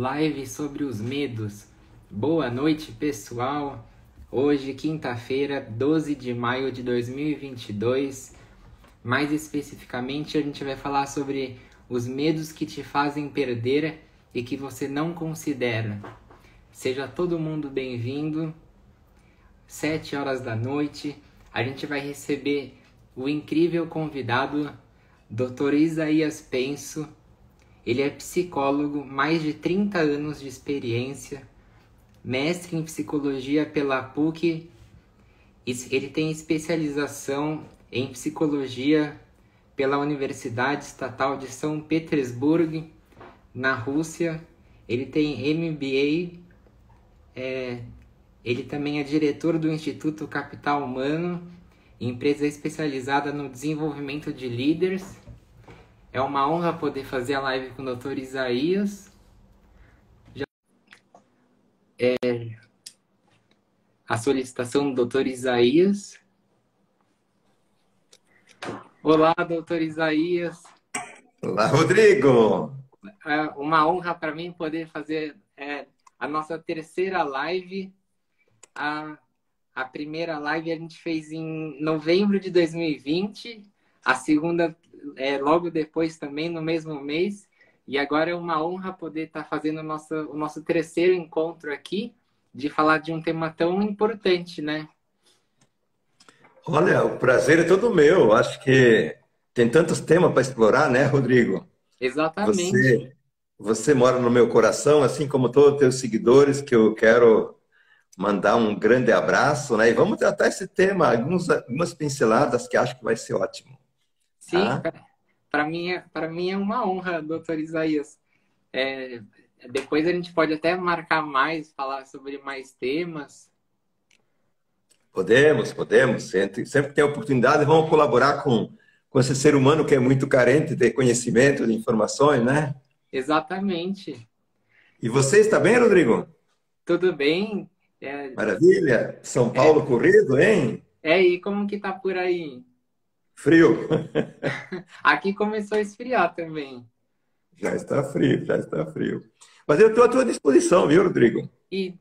Live sobre os medos. Boa noite, pessoal. Hoje, quinta-feira, 12 de maio de 2022. Mais especificamente, a gente vai falar sobre os medos que te fazem perder e que você não considera. Seja todo mundo bem-vindo. 7 horas da noite, a gente vai receber o incrível convidado, Dr. Isaías Penso. Ele é psicólogo, mais de 30 anos de experiência, mestre em psicologia pela PUC. Ele tem especialização em psicologia pela Universidade Estatal de São Petersburgo, na Rússia. Ele tem MBA, ele também é diretor do Instituto Capital Humano, empresa especializada no desenvolvimento de líderes. É uma honra poder fazer a live com o Dr. Isaías. A solicitação do Dr. Isaías. Olá, Dr. Isaías. Olá, Rodrigo. É uma honra para mim poder fazer a nossa terceira live. A primeira live a gente fez em novembro de 2020. A segunda logo depois também, no mesmo mês. E agora é uma honra poder estar fazendo o nosso terceiro encontro aqui, de falar de um tema tão importante, né? Olha, o prazer é todo meu. Acho que tem tantos temas para explorar, né, Rodrigo? Exatamente. Você mora no meu coração, assim como todos os teus seguidores, que eu quero mandar um grande abraço, né? E vamos tratar esse tema, algumas pinceladas que acho que vai ser ótimo. Sim, Tá? para mim é uma honra, doutor Isaías. É, Depois a gente pode até marcar mais, falar sobre mais temas. Podemos. Sempre que tem oportunidade, vamos colaborar com esse ser humano que é muito carente de conhecimento, de informações, né? Exatamente. E você está bem, Rodrigo? Tudo bem? É, Maravilha. São é, Paulo corrido, hein? e como que tá por aí? Frio. Aqui começou a esfriar também. Já está frio, já está frio. Mas eu estou à tua disposição, viu, Rodrigo? E,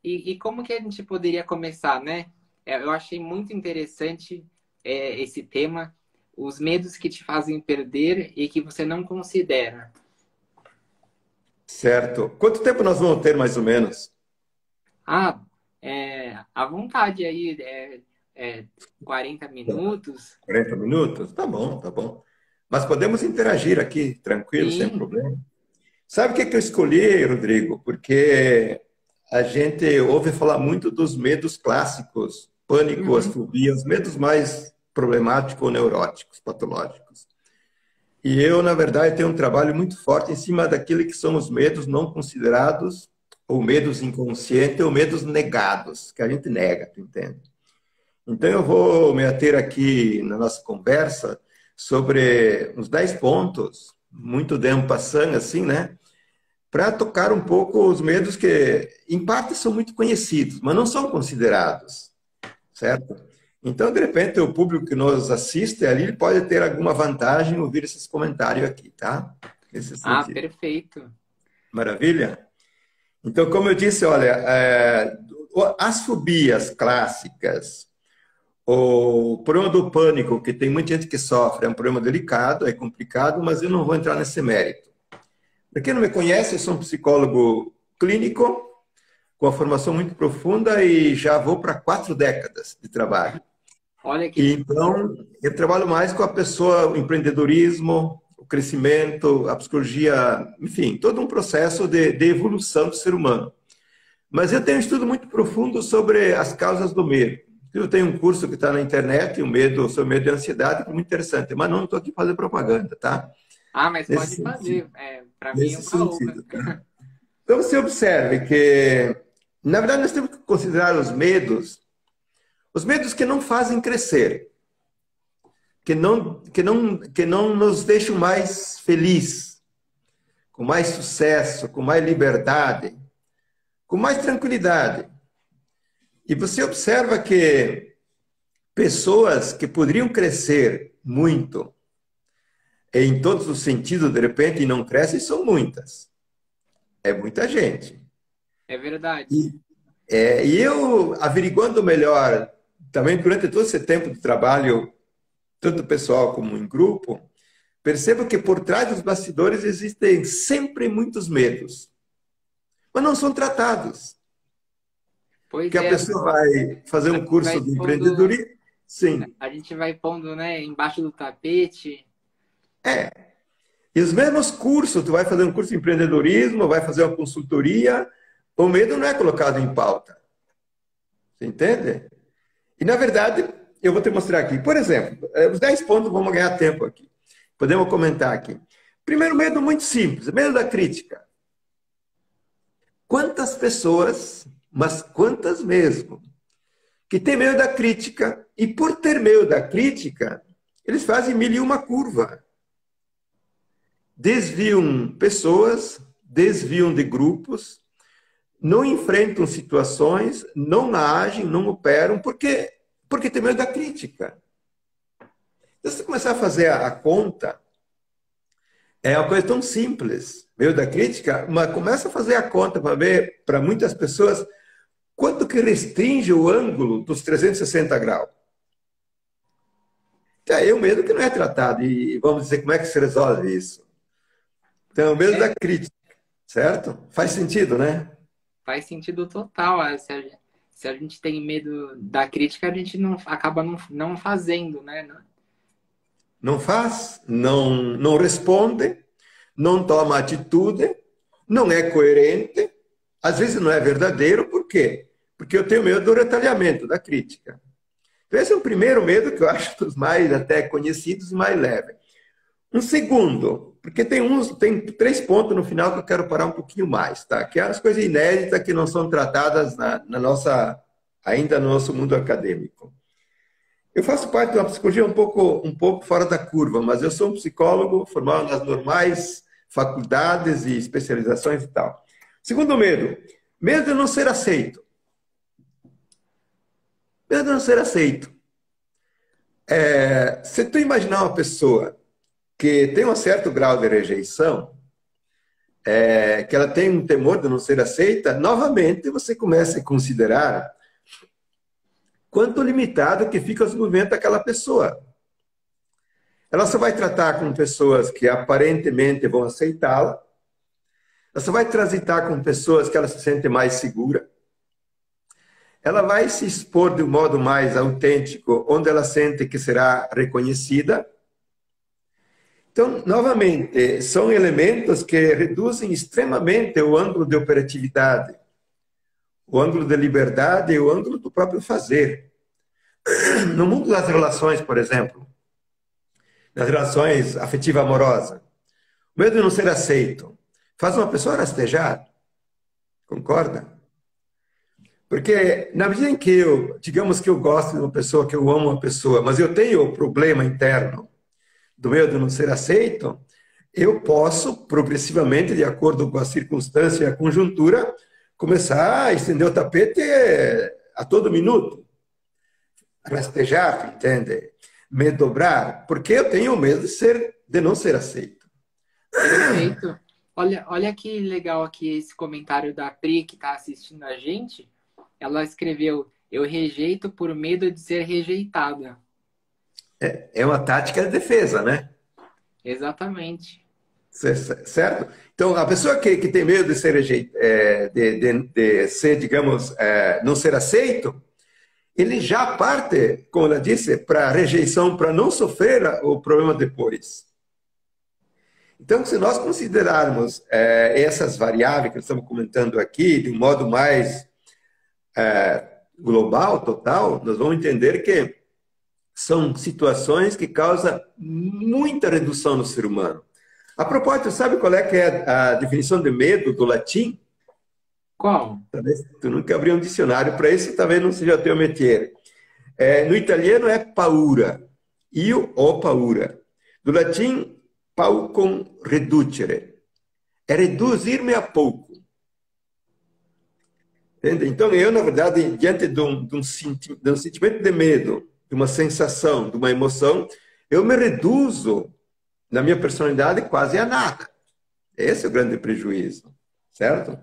e como que a gente poderia começar, né? Eu achei muito interessante esse tema, os medos que te fazem perder e que você não considera. Certo. Quanto tempo nós vamos ter, mais ou menos? Ah, à vontade aí, 40 minutos. 40 minutos? Tá bom, tá bom. Mas podemos interagir aqui, tranquilo, sem Sim. problema. Sabe o que que eu escolhi, Rodrigo? Porque a gente ouve falar muito dos medos clássicos, pânico, as Uhum. fobias, medos mais problemáticos ou neuróticos, patológicos. E eu, na verdade, tenho um trabalho muito forte em cima daquilo que são os medos não considerados, ou medos inconscientes, ou medos negados, que a gente nega, tu entende? Então, eu vou me ater aqui na nossa conversa sobre uns 10 pontos, muito de en passant, assim, né? Para tocar um pouco os medos que, em parte, são muito conhecidos, mas não são considerados, certo? Então, de repente, o público que nos assiste ali pode ter alguma vantagem em ouvir esses comentários aqui, tá? Nesse Ah, sentido. perfeito. Maravilha? Então, como eu disse, olha, as fobias clássicas, o problema do pânico, que tem muita gente que sofre, é um problema delicado, é complicado, mas eu não vou entrar nesse mérito. Para quem não me conhece, eu sou um psicólogo clínico, com a formação muito profunda e já vou para 4 décadas de trabalho. Olha que E então, eu trabalho mais com a pessoa, o empreendedorismo, o crescimento, a psicologia, enfim, todo um processo de evolução do ser humano. Mas eu tenho um estudo muito profundo sobre as causas do medo. Eu tenho um curso que está na internet, o medo, sobre medo e ansiedade, que é muito interessante, mas não estou aqui para fazer propaganda, tá? Mas Nesse pode sentido. fazer. Para mim é Nesse uma honra. sentido, tá? Então você observe que, na verdade, nós temos que considerar os medos que não fazem crescer, que não nos deixam mais felizes, com mais sucesso, com mais liberdade, com mais tranquilidade. E você observa que pessoas que poderiam crescer muito, em todos os sentidos, de repente, e não crescem, são muitas. é muita gente. É verdade. E, e eu, averiguando melhor, também durante todo esse tempo de trabalho, tanto pessoal como em grupo, percebo que por trás dos bastidores existem sempre muitos medos, mas não são tratados. Pois Que a é, pessoa vai fazer a um gente vai curso de pondo, empreendedorismo, sim, a gente vai pondo, né, embaixo do tapete. é. E os mesmos cursos, tu vai fazer um curso de empreendedorismo, vai fazer uma consultoria, o medo não é colocado em pauta. Você entende? E, na verdade, eu vou te mostrar aqui. Por exemplo, os 10 pontos, vamos ganhar tempo aqui. Podemos comentar aqui. Primeiro medo muito simples, medo da crítica. Quantas pessoas, mas quantas mesmo, que têm medo da crítica e por ter medo da crítica, eles fazem mil e uma curva. Desviam pessoas, desviam de grupos, não enfrentam situações, não agem, não operam, porque tem medo da crítica. Se você começar a fazer a conta, é uma coisa tão simples, medo da crítica, mas começa a fazer a conta para ver, para muitas pessoas, quanto que restringe o ângulo dos 360 graus. Então, é um medo que não é tratado. E vamos dizer, como é que se resolve isso? Então, o medo da É, crítica, certo? Faz sentido, né? faz sentido total. Se a gente tem medo da crítica, a gente não acaba não fazendo, né? Não faz, não responde, não toma atitude, não é coerente, às vezes não é verdadeiro, por quê? Porque eu tenho medo do retalhamento, da crítica. Então, esse é o primeiro medo que eu acho dos mais até conhecidos e mais leve. Um segundo, porque tem 3 pontos no final que eu quero parar um pouquinho mais, tá? Que é as coisas inéditas que não são tratadas ainda no nosso mundo acadêmico. Eu faço parte de uma psicologia um pouco fora da curva, mas eu sou um psicólogo formado nas normais faculdades e especializações e tal. Segundo medo, medo de não ser aceito. Medo de não ser aceito. Se tu imaginar uma pessoa que tem um certo grau de rejeição, que ela tem um temor de não ser aceita, novamente você começa a considerar quanto limitado que fica o desenvolvimento daquela pessoa. Ela só vai tratar com pessoas que aparentemente vão aceitá-la, ela só vai transitar com pessoas que ela se sente mais segura, ela vai se expor de um modo mais autêntico, onde ela sente que será reconhecida. Então, novamente, são elementos que reduzem extremamente o ângulo de operatividade, o ângulo de liberdade e o ângulo do próprio fazer. No mundo das relações, por exemplo, nas relações afetiva-amorosa, o medo de não ser aceito faz uma pessoa rastejar, concorda? Porque na medida em que digamos que eu gosto de uma pessoa, que eu amo uma pessoa, mas eu tenho o problema interno do medo de não ser aceito, eu posso progressivamente, de acordo com a circunstância e a conjuntura, começar a estender o tapete a todo minuto, rastejar, entende? Me dobrar, porque eu tenho medo de não ser aceito. Perfeito. Olha que legal aqui esse comentário da Pri que está assistindo a gente. Ela escreveu: eu rejeito por medo de ser rejeitada. É uma tática de defesa, né? Exatamente. Certo? Então, a pessoa que tem medo de ser, de ser, digamos, não ser aceito, ele já parte, como ela disse, para a rejeição, para não sofrer o problema depois. Então, se nós considerarmos essas variáveis que estamos comentando aqui, de um modo mais global, total, nós vamos entender que são situações que causam muita redução no ser humano. A propósito, sabe qual é que é a definição de medo do latim? Qual? Talvez tu nunca abriu um dicionário para isso, talvez não seja o teu métier. No italiano é paura, io ho paura. Do latim, paucum reducere. É reduzir-me a pouco. Entende? Então, eu, na verdade, diante de um sentimento de medo, de uma sensação, de uma emoção, eu me reduzo na minha personalidade quase a nada. Esse é o grande prejuízo, certo?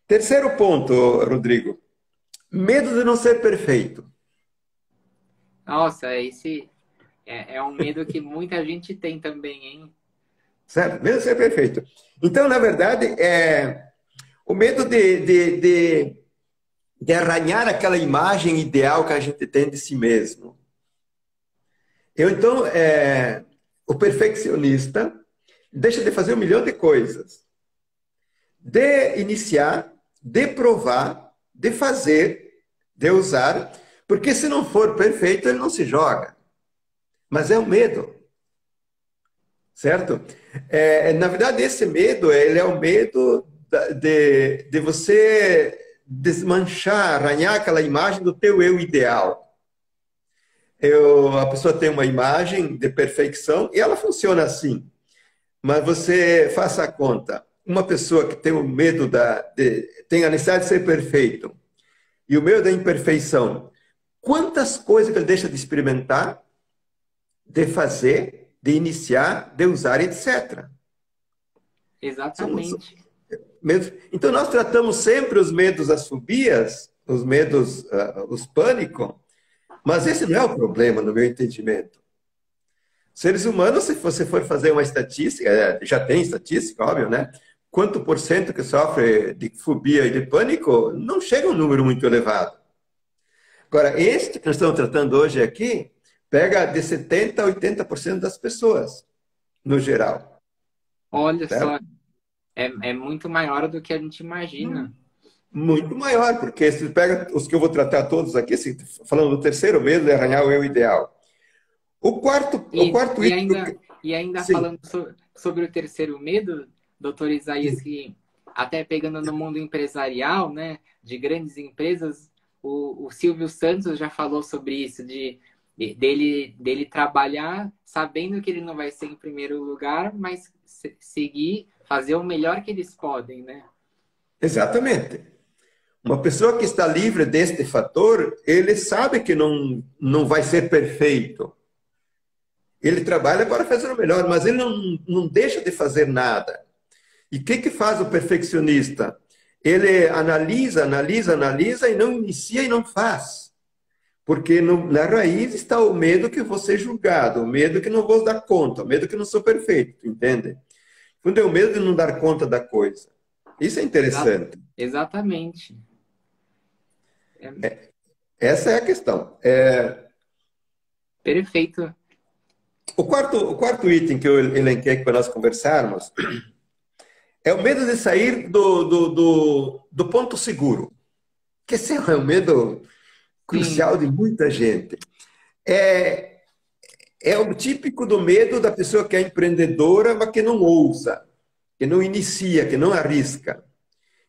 Terceiro ponto, Rodrigo. Medo de não ser perfeito. Nossa, esse é um medo que muita gente tem também, hein? Certo? Medo de ser perfeito. Então, na verdade, o medo de arranhar aquela imagem ideal que a gente tem de si mesmo. Então, o perfeccionista deixa de fazer um milhão de coisas. De iniciar, de provar, de fazer, de usar, porque se não for perfeito, ele não se joga. Mas é o medo, certo? Na verdade, esse medo, ele é o medo de você desmanchar, arranhar aquela imagem do teu eu ideal. A pessoa tem uma imagem de perfeição e ela funciona assim. Mas você faça a conta. Uma pessoa que tem o medo tem a necessidade de ser perfeito e o medo da imperfeição, quantas coisas que ele deixa de experimentar, de fazer, de iniciar, de usar, etc. Exatamente. Medos. Então, nós tratamos sempre os medos, as fobias, os medos, os pânicos, mas esse não é o problema, no meu entendimento. Seres humanos, se você for fazer uma estatística, já tem estatística, óbvio, né? Quanto por cento que sofre de fobia e de pânico, não chega a um número muito elevado. Agora, este que nós estamos tratando hoje aqui, pega de 70% a 80% das pessoas, no geral. Olha Certo? só, é muito maior do que a gente imagina. Muito maior, porque se pega os que eu vou tratar todos aqui, assim, falando do terceiro medo de arranhar o eu ideal. O quarto E item. ainda Sim. falando sobre o terceiro medo, doutor Isaías, que até pegando no mundo empresarial, né, de grandes empresas, o Silvio Santos já falou sobre isso, dele trabalhar sabendo que ele não vai ser em primeiro lugar, mas seguir, fazer o melhor que eles podem, né? Exatamente. Uma pessoa que está livre deste fator, ele sabe que não vai ser perfeito. Ele trabalha para fazer o melhor, mas ele não deixa de fazer nada. E o que faz o perfeccionista? Ele analisa, analisa, analisa e não inicia e não faz. Porque na raiz está o medo que eu vou ser julgado, o medo que não vou dar conta, o medo que não sou perfeito, entende? Quando é o medo de não dar conta da coisa. Isso é interessante. Exatamente. Essa é a questão. Perfeito. O quarto item que eu elenquei para nós conversarmos é o medo de sair do ponto seguro. Que esse é um medo Sim, crucial de muita gente. É o típico do medo da pessoa que é empreendedora, mas que não ousa, que não inicia, que não arrisca.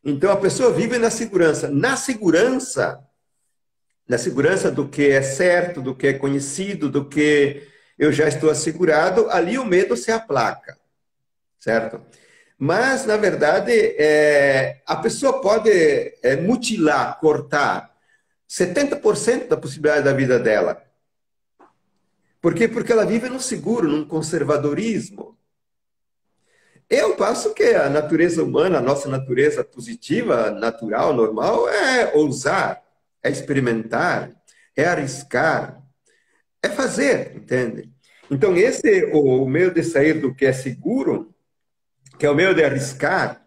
Então a pessoa vive na segurança. Na segurança do que é certo, do que é conhecido, do que eu já estou assegurado, ali o medo se aplaca, certo? Mas, na verdade, a pessoa pode mutilar, cortar 70% da possibilidade da vida dela. Por quê? Porque ela vive num seguro, num conservadorismo. Eu passo que a natureza humana, a nossa natureza positiva, natural, normal, é ousar, é experimentar, é arriscar, é fazer, entende? Então, o medo de sair do que é seguro, que é o medo de arriscar,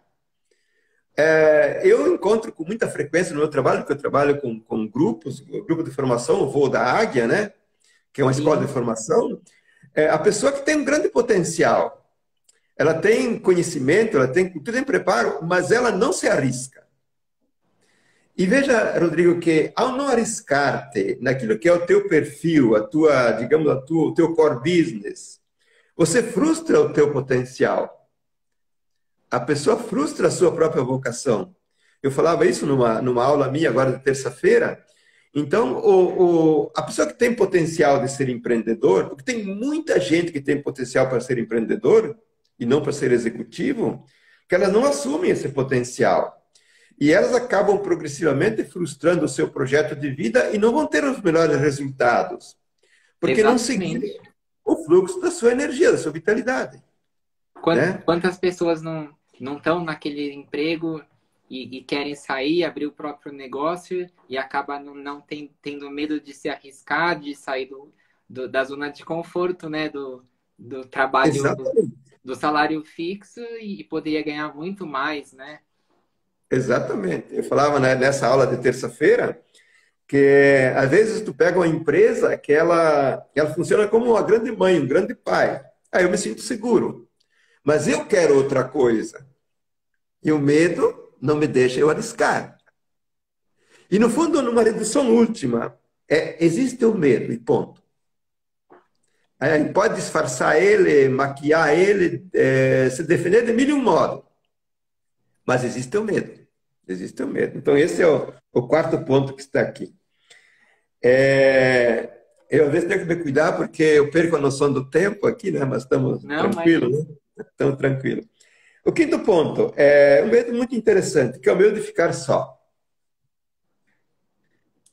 eu encontro com muita frequência no meu trabalho, porque eu trabalho com grupos, grupo de formação, o Voo da Águia, né? Que é uma escola sim. de formação, a pessoa que tem um grande potencial, ela tem conhecimento, ela tem cultura, tem preparo, mas ela não se arrisca. E veja, Rodrigo, que ao não arriscar-te naquilo que é o teu perfil, a tua, digamos, o teu core business, você frustra o teu potencial. A pessoa frustra a sua própria vocação. Eu falava isso numa aula minha agora de terça-feira. Então, a pessoa que tem potencial de ser empreendedor, porque tem muita gente que tem potencial para ser empreendedor e não para ser executivo, que elas não assumem esse potencial. E elas acabam progressivamente frustrando o seu projeto de vida e não vão ter os melhores resultados, porque não Exatamente. seguirem o fluxo da sua energia, da sua vitalidade. Né? Quantas pessoas não estão naquele emprego e querem sair, abrir o próprio negócio e acaba não tendo medo de se arriscar, de sair da zona de conforto, né? Do trabalho, Exatamente. do salário fixo e poderia ganhar muito mais, né? Exatamente. Eu falava, né, nessa aula de terça-feira que às vezes tu pega uma empresa que ela funciona como uma grande mãe, um grande pai. Aí eu me sinto seguro. Mas eu quero outra coisa. E o medo não me deixa eu arriscar. E no fundo, numa redução última, existe o medo e ponto. Aí pode disfarçar ele, maquiar ele, se defender de mil e um modos. Mas existe o medo. Existe o medo. Então, esse é o quarto ponto que está aqui. Eu, às vezes, tenho que me cuidar porque eu perco a noção do tempo aqui, né? Mas estamos Não, tranquilos, mas né? Estamos tranquilos. O quinto ponto é um medo muito interessante, que é o medo de ficar só.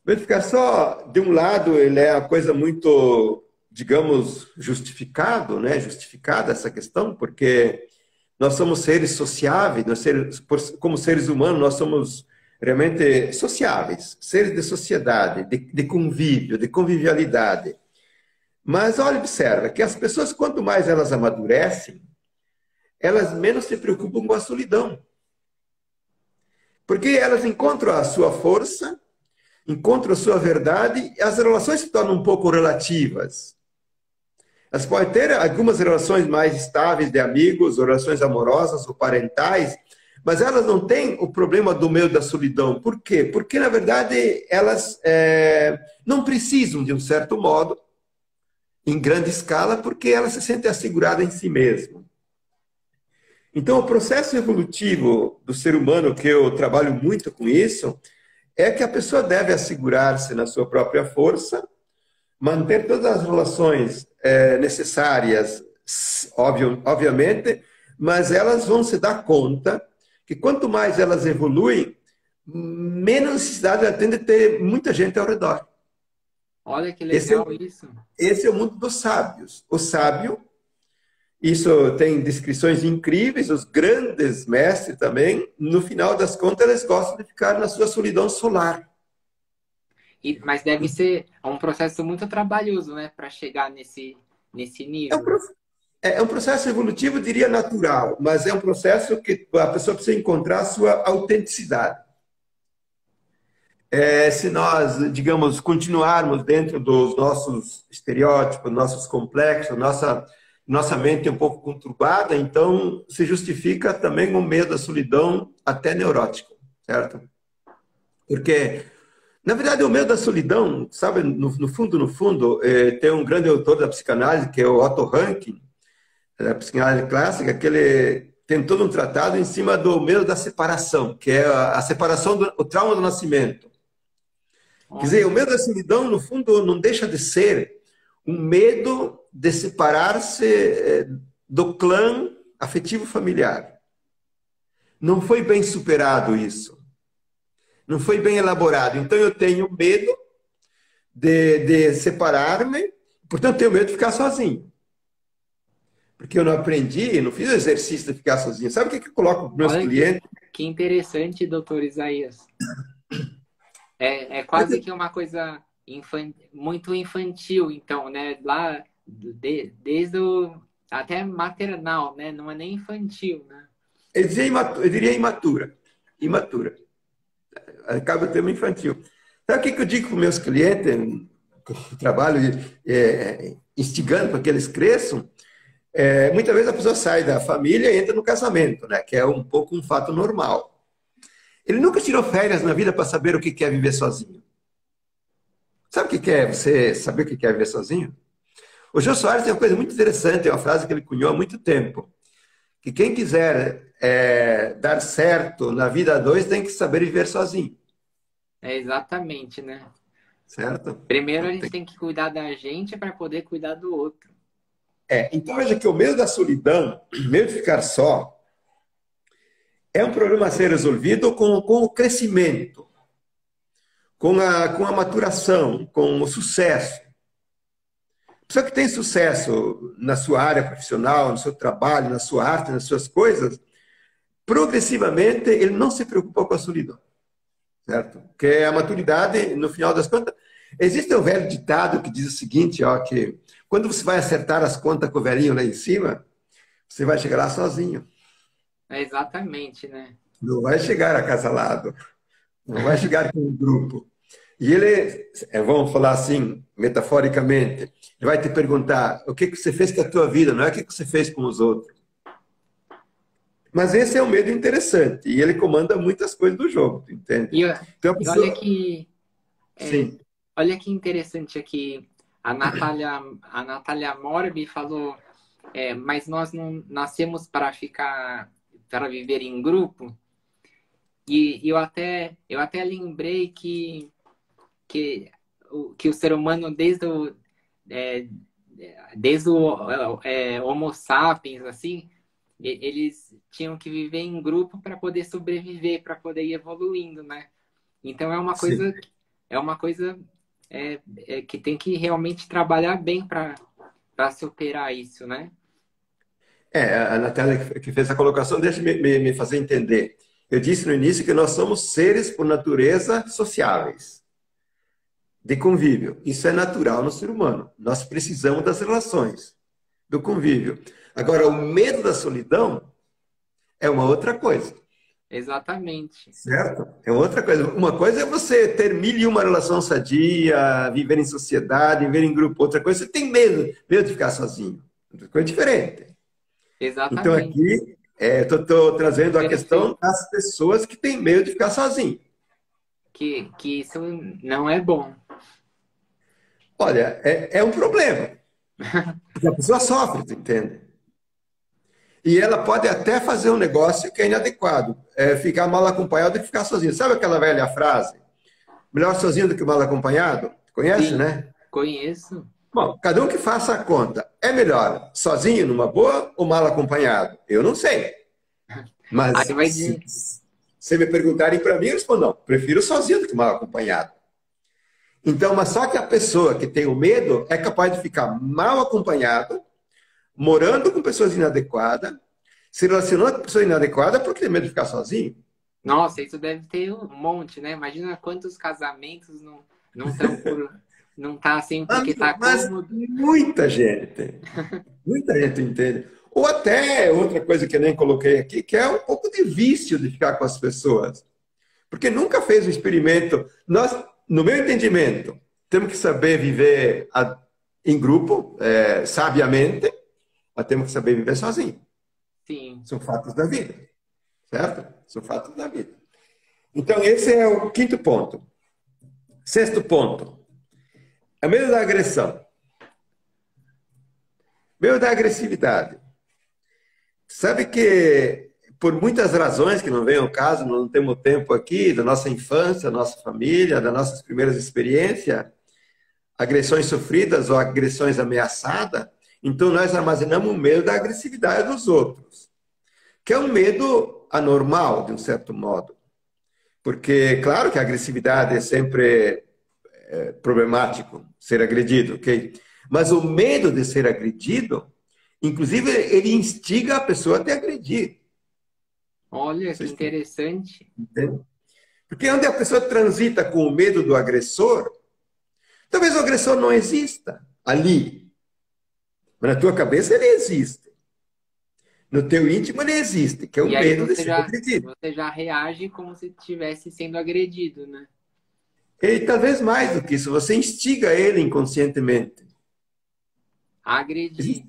O medo de ficar só, de um lado, ele é uma coisa muito, digamos, justificado, né? Justificada essa questão, porque nós somos seres sociáveis, como seres humanos, nós somos realmente sociáveis, seres de sociedade, de convívio, de convivialidade. Mas olha, observa que as pessoas, quanto mais elas amadurecem, elas menos se preocupam com a solidão. Porque elas encontram a sua força, encontram a sua verdade, e as relações se tornam um pouco relativas. Elas podem ter algumas relações mais estáveis de amigos, ou relações amorosas ou parentais, mas elas não têm o problema do medo da solidão. Por quê? Porque, na verdade, elas não precisam, de um certo modo, em grande escala, porque elas se sentem asseguradas em si mesmas. Então, o processo evolutivo do ser humano, que eu trabalho muito com isso, é que a pessoa deve assegurar-se na sua própria força, manter todas as relações necessárias, obviamente, mas elas vão se dar conta que quanto mais elas evoluem, menos necessidade ela tem de ter muita gente ao redor. olha que legal isso. Esse é o mundo dos sábios. O sábio, isso tem descrições incríveis, os grandes mestres também, no final das contas, eles gostam de ficar na sua solidão solar. Mas deve ser um processo muito trabalhoso, né, para chegar nesse nível. É um processo evolutivo, diria natural, mas é um processo que a pessoa precisa encontrar a sua autenticidade. Se nós, digamos, continuarmos dentro dos nossos estereótipos, nossos complexos, nossa mente é um pouco conturbada, então se justifica também o medo da solidão, até neurótico, certo? Porque, na verdade, o medo da solidão, sabe, no fundo, tem um grande autor da psicanálise, que é o Otto Rankin, da psicanálise clássica, que ele tem todo um tratado em cima do medo da separação, que é a separação, o trauma do nascimento. Quer dizer, o medo da solidão, no fundo, não deixa de ser um medo de separar-se do clã afetivo familiar. Não foi bem superado isso. Não foi bem elaborado. Então, eu tenho medo de separar-me, portanto, tenho medo de ficar sozinho. Porque eu não aprendi, não fiz o exercício de ficar sozinho. Sabe o que eu coloco para meus clientes? Que interessante, doutor Isaías. É quase que uma coisa muito infantil, então, né? Lá, desde o até maternal, né? Não é nem infantil, né? Eu diria imatura. Imatura. Acaba o termo infantil. Sabe o que eu digo para os meus clientes? Eu trabalho instigando para que eles cresçam. Muitas vezes a pessoa sai da família e entra no casamento, né? Que é um pouco um fato normal. Ele nunca tirou férias na vida para saber o que é viver sozinho. Sabe o que é você saber o que é viver sozinho? O Jô Soares tem uma coisa muito interessante, é uma frase que ele cunhou há muito tempo. Que quem quiser dar certo na vida a dois tem que saber viver sozinho. Exatamente, né? Certo? Primeiro a gente tem que cuidar da gente para poder cuidar do outro. Então veja que o medo da solidão, o medo de ficar só, é um problema a ser resolvido com o crescimento, com a maturação, com o sucesso. A pessoa que tem sucesso na sua área profissional, no seu trabalho, na sua arte, nas suas coisas, progressivamente ele não se preocupa com a solidão, certo? Que é a maturidade, no final das contas. Existe um velho ditado que diz o seguinte, ó, que quando você vai acertar as contas com o velhinho lá em cima, você vai chegar lá sozinho. É exatamente, né? Não vai chegar acasalado, não vai chegar com um grupo. E ele, vamos falar assim, metaforicamente, ele vai te perguntar o que você fez com a tua vida, não é o que você fez com os outros. Mas esse é um medo interessante, e ele comanda muitas coisas do jogo, tu entende? E, Então, a e pessoa... é, Sim, olha que interessante aqui. A Natália Morbi falou, mas nós não nascemos para ficar, para viver em grupo. E eu até lembrei que o ser humano, é, desde o Homo sapiens, assim, eles tinham que viver em grupo para poder sobreviver, para poder ir evoluindo, né? Então sim. é uma coisa que tem que realmente trabalhar bem para superar isso, né? A Natália que fez a colocação, deixa me fazer entender. Eu disse no início que nós somos seres, por natureza, sociáveis, de convívio. Isso é natural no ser humano. Nós precisamos das relações, do convívio. Agora, o medo da solidão é uma outra coisa, Exatamente. certo? É outra coisa. Uma coisa é você ter mil e uma relação sadia, viver em sociedade, viver em grupo. Outra coisa, você tem medo de ficar sozinho. Outra coisa diferente. Então, Exatamente. aqui, estou trazendo a questão Perfeito. das pessoas que têm medo de ficar sozinho. Que isso não é bom. Olha, é um problema, porque a pessoa sofre, tu entende? E ela pode até fazer um negócio que é inadequado, ficar mal acompanhado do que ficar sozinho. Sabe aquela velha frase? Melhor sozinho do que mal acompanhado? Conhece, Sim, né? conheço. Bom, cada um que faça a conta. É melhor sozinho numa boa ou mal acompanhado? Eu não sei. Aí Mas vai se, de. se me perguntarem para mim, eu respondo, não, prefiro sozinho do que mal acompanhado. Então, mas só que a pessoa que tem o medo é capaz de ficar mal acompanhado, morando com pessoas inadequadas, se relacionando com pessoas inadequadas porque tem medo de ficar sozinho. Nossa, isso deve ter um monte, né? Imagina quantos casamentos não estão por. Não tá assim porque tá Mas cômodo. muita gente entende. Ou até outra coisa que eu nem coloquei aqui, que é um pouco de vício de ficar com as pessoas. Porque nunca fez o experimento. Nós, no meu entendimento, temos que saber viver em grupo, sabiamente, mas temos que saber viver sozinho. Sim. São fatos da vida, certo? São fatos da vida. Então, esse é o quinto ponto. Sexto ponto. É medo da agressão. Medo da agressividade. Sabe que, por muitas razões, que não vem ao caso, não temos tempo aqui, da nossa infância, da nossa família, das nossas primeiras experiências, agressões sofridas ou agressões ameaçadas, então nós armazenamos o medo da agressividade dos outros, que é um medo anormal, de um certo modo. Porque, claro que a agressividade é sempre problemático, ser agredido, ok? Mas o medo de ser agredido, inclusive, ele instiga a pessoa a te agredir. Olha que Vocês interessante. entendem? Porque onde a pessoa transita com o medo do agressor, talvez o agressor não exista ali, mas na tua cabeça ele existe. No teu íntimo ele existe, que é E o aí medo de ser agredido. você já reage como se estivesse sendo agredido, né? E talvez mais do que isso, você instiga ele inconscientemente. Agredir.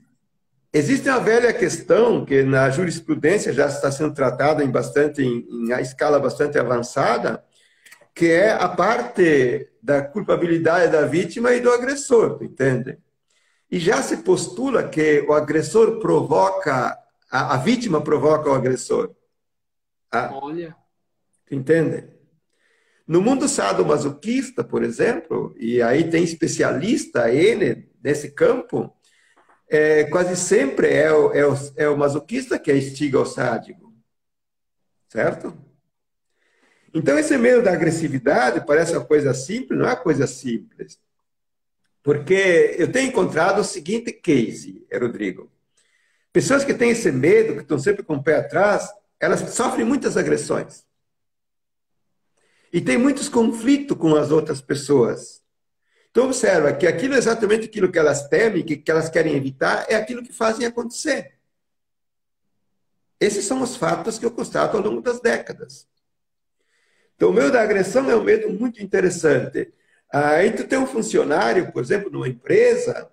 Existe uma velha questão que na jurisprudência já está sendo tratada em a escala bastante avançada, que é a parte da culpabilidade da vítima e do agressor, entende? E já se postula que o agressor provoca, a vítima provoca o agressor. Ah, Olha, entende? No mundo sadomasoquista, por exemplo, e aí tem especialista ele nesse campo, quase sempre é o masoquista que instiga o sádico, certo? Então, esse medo da agressividade parece uma coisa simples, não é uma coisa simples. Porque eu tenho encontrado o seguinte case, Rodrigo. Pessoas que têm esse medo, que estão sempre com o pé atrás, elas sofrem muitas agressões. E tem muitos conflitos com as outras pessoas. Então, observa que aquilo é exatamente aquilo que elas temem, que elas querem evitar, é aquilo que fazem acontecer. Esses são os fatos que eu constato ao longo das décadas. Então, o medo da agressão é um medo muito interessante. Aí tu tem um funcionário, por exemplo, numa empresa,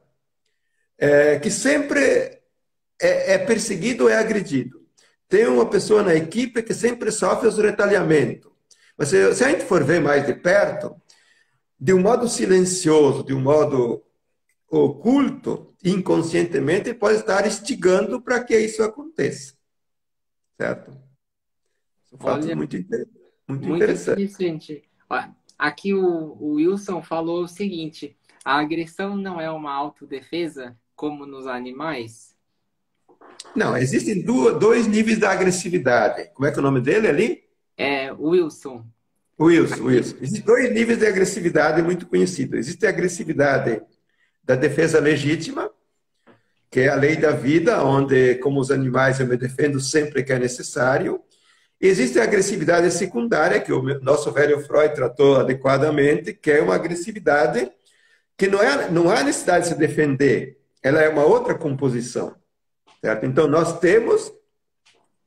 que sempre é perseguido ou é agredido. Tem uma pessoa na equipe que sempre sofre os retaliamentos. Mas se a gente for ver mais de perto, de um modo silencioso, de um modo oculto, inconscientemente, pode estar instigando para que isso aconteça. Certo? São fatos Olha, muito muito interessantes. interessante. Ó, aqui o Wilson falou o seguinte: a agressão não é uma autodefesa, como nos animais? Não, existem dois níveis da agressividade. Como é que é o nome dele ali? É, Wilson. Wilson. Existem dois níveis de agressividade muito conhecidos. Existe a agressividade da defesa legítima, que é a lei da vida, onde, como os animais, eu me defendo sempre que é necessário. Existe a agressividade secundária, que o nosso velho Freud tratou adequadamente, que é uma agressividade que não há necessidade de se defender, ela é uma outra composição. Certo? Então, nós temos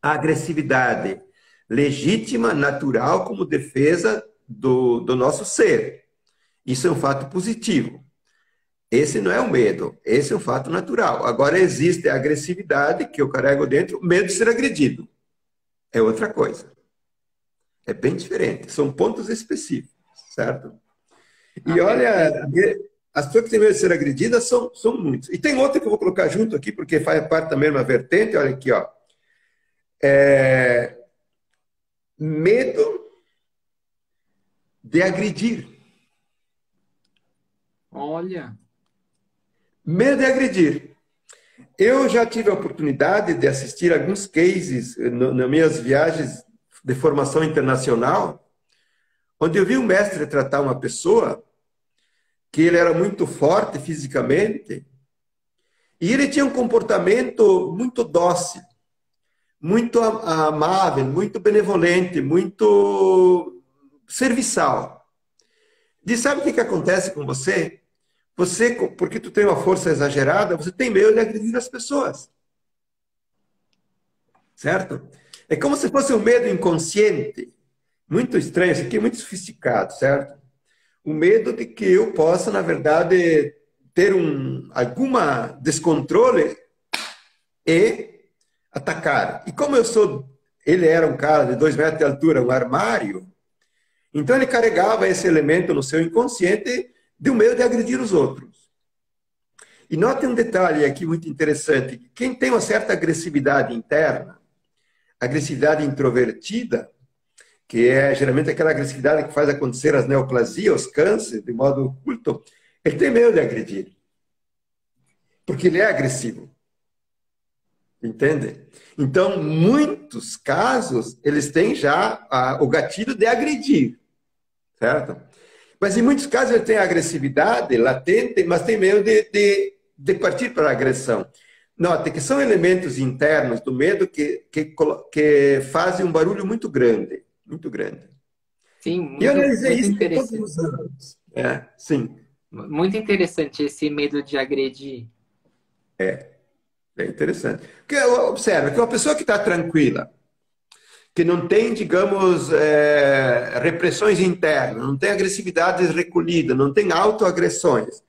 a agressividade legítima, natural, como defesa do nosso ser. Isso é um fato positivo. Esse não é o medo, esse é um fato natural. Agora, existe a agressividade, que eu carrego dentro, o medo de ser agredido. É outra coisa. É bem diferente. São pontos específicos, certo? E olha, as pessoas que têm medo de ser agredidas são muitas. E tem outra que eu vou colocar junto aqui, porque faz parte da mesma vertente. Olha aqui, ó. Medo de agredir. Olha, Medo de agredir. Eu já tive a oportunidade de assistir alguns cases nas minhas viagens de formação internacional, onde eu vi um mestre tratar uma pessoa que ele era muito forte fisicamente e ele tinha um comportamento muito dócil, muito amável, muito benevolente, muito serviçal. E sabe o que acontece com você? Você, porque tu tem uma força exagerada, você tem medo de agredir as pessoas. Certo? É como se fosse um medo inconsciente. Muito estranho, isso aqui é muito sofisticado, certo? O medo de que eu possa, na verdade, ter alguma descontrole e atacar. E como ele era um cara de 2 metros de altura, um armário, então ele carregava esse elemento no seu inconsciente de um medo de agredir os outros. E note um detalhe aqui muito interessante. Quem tem uma certa agressividade interna, agressividade introvertida, que é geralmente aquela agressividade que faz acontecer as neoplasias, os cânceres, de modo oculto, ele tem medo de agredir. Porque ele é agressivo. Entende? Então, muitos casos, eles têm já o gatilho de agredir. Certo? Mas em muitos casos ele tem a agressividade latente, mas tem medo de partir para a agressão. Note que são elementos internos do medo que fazem um barulho muito grande. Muito grande. sim, E eu analisei muito isso por todos interessante. os anos. Sim. Muito interessante esse medo de agredir. É interessante. Porque, observa que uma pessoa que está tranquila, que não tem, digamos, repressões internas, não tem agressividades recolhidas, não tem autoagressões,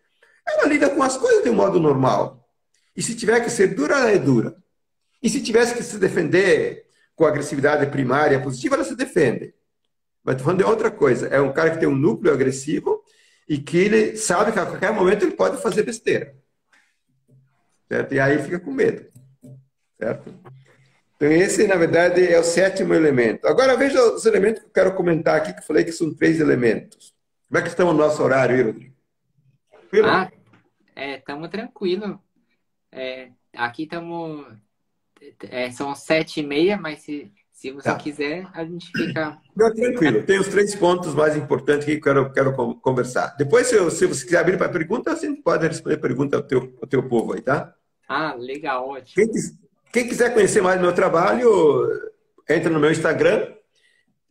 ela lida com as coisas de um modo normal. E se tiver que ser dura, ela é dura. E se tivesse que se defender com agressividade primária positiva, ela se defende. Mas estou falando de outra coisa. É um cara que tem um núcleo agressivo e que ele sabe que a qualquer momento ele pode fazer besteira. Certo? E aí fica com medo. Certo? Então esse, na verdade, é o 7º elemento. Agora veja os elementos que eu quero comentar aqui, que eu falei que são 3 elementos. Como é que estamos no nosso horário, Rodrigo? Ah, estamos tranquilos. Aqui estamos. São 7h30, mas se você Tá. quiser, a gente fica. Não, tranquilo. Tem os 3 pontos mais importantes que eu quero conversar. Depois, se você quiser abrir para pergunta, você pode responder pergunta ao teu povo aí, tá? Ah, legal, ótimo. Quem quiser conhecer mais do meu trabalho, entra no meu Instagram,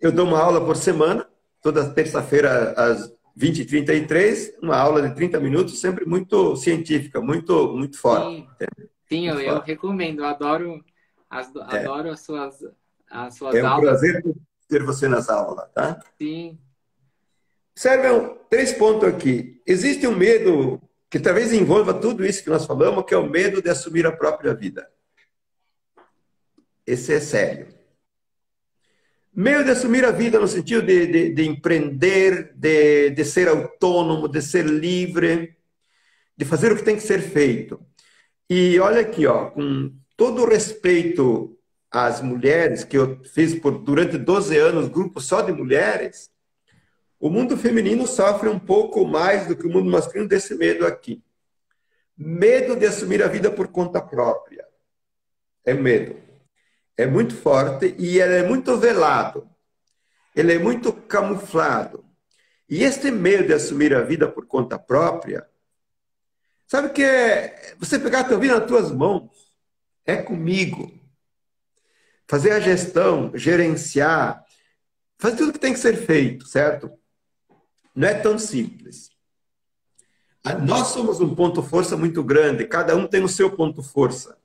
eu dou uma aula por semana, toda terça-feira às 20h33, uma aula de 30 minutos, sempre muito científica, muito forte. Sim, sim, Muito eu forte. recomendo, eu adoro, É, adoro as suas é um aulas. prazer ter você nas aulas, tá? Sim, Observem 3 pontos aqui. Existe um medo que talvez envolva tudo isso que nós falamos, que é o medo de assumir a própria vida. Esse é sério. Medo de assumir a vida no sentido de empreender, de ser autônomo, de ser livre, de fazer o que tem que ser feito. E olha aqui, ó, com todo o respeito às mulheres, que eu fiz durante 12 anos, grupo só de mulheres, o mundo feminino sofre um pouco mais do que o mundo masculino desse medo aqui. Medo de assumir a vida por conta própria. É medo. É muito forte e ele é muito velado. Ele é muito camuflado. E este medo de assumir a vida por conta própria, sabe o que é? Você pegar a tua vida nas tuas mãos. É comigo. Fazer a gestão, gerenciar, fazer tudo que tem que ser feito, certo? Não é tão simples. Nós somos um ponto força muito grande, cada um tem o seu ponto força.